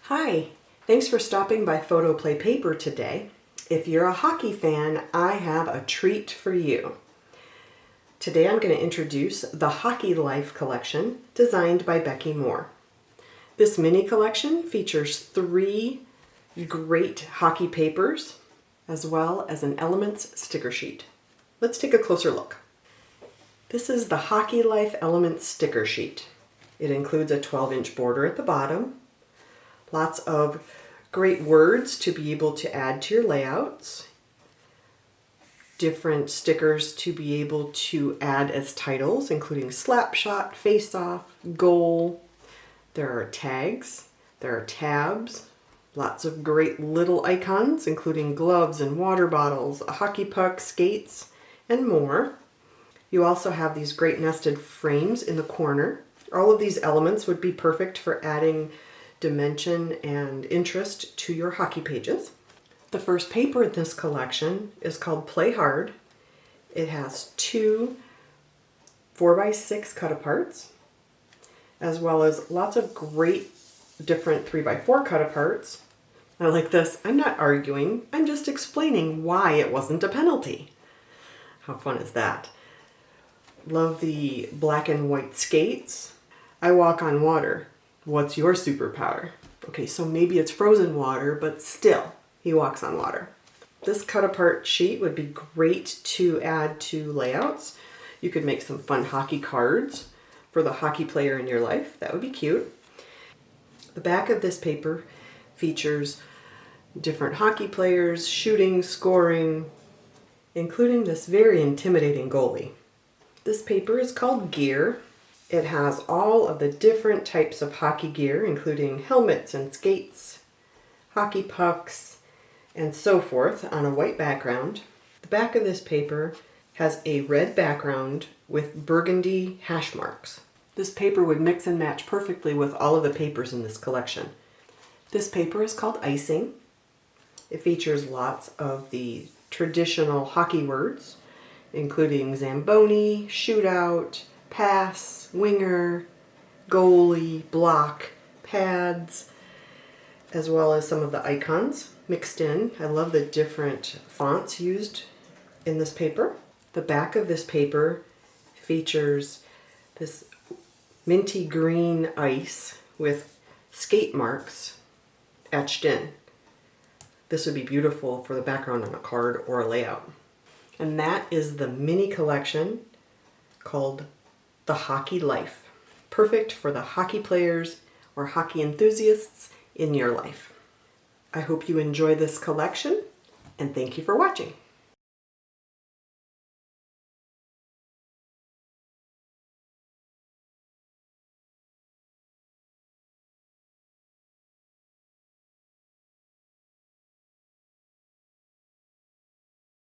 Hi, thanks for stopping by PHOTOPLAY Paper today. If you're a hockey fan, I have a treat for you. Today I'm going to introduce the Hockey Life collection designed by Becky Moore. This mini collection features 3 great hockey papers as well as an Elements sticker sheet. Let's take a closer look. This is the Hockey Life Elements sticker sheet. It includes a 12-inch border at the bottom, lots of great words to be able to add to your layouts, different stickers to be able to add as titles, including slapshot, face-off, goal. There are tags, there are tabs, lots of great little icons, including gloves and water bottles, a hockey puck, skates, and more. You also have these great nested frames in the corner. All of these elements would be perfect for adding dimension and interest to your hockey pages. The first paper in this collection is called Play Hard. It has 2 4x6 cut-aparts, as well as lots of great different 3x4 cut-aparts. I like this. I'm not arguing, I'm just explaining why it wasn't a penalty. How fun is that? Love the black and white skates. I walk on water. What's your superpower? Okay, so maybe it's frozen water, but still, he walks on water. This cut-apart sheet would be great to add to layouts. You could make some fun hockey cards for the hockey player in your life. That would be cute. The back of this paper features different hockey players shooting, scoring, including this very intimidating goalie. This paper is called Gear. It has all of the different types of hockey gear, including helmets and skates, hockey pucks, and so forth on a white background. The back of this paper has a red background with burgundy hash marks. This paper would mix and match perfectly with all of the papers in this collection. This paper is called Icing. It features lots of the traditional hockey words, including Zamboni, shootout, pass, winger, goalie, block, pads, as well as some of the icons mixed in. I love the different fonts used in this paper. The back of this paper features this minty green ice with skate marks etched in. This would be beautiful for the background on a card or a layout. And that is the mini collection called The Hockey Life. Perfect for the hockey players or hockey enthusiasts in your life. I hope you enjoy this collection, and thank you for watching.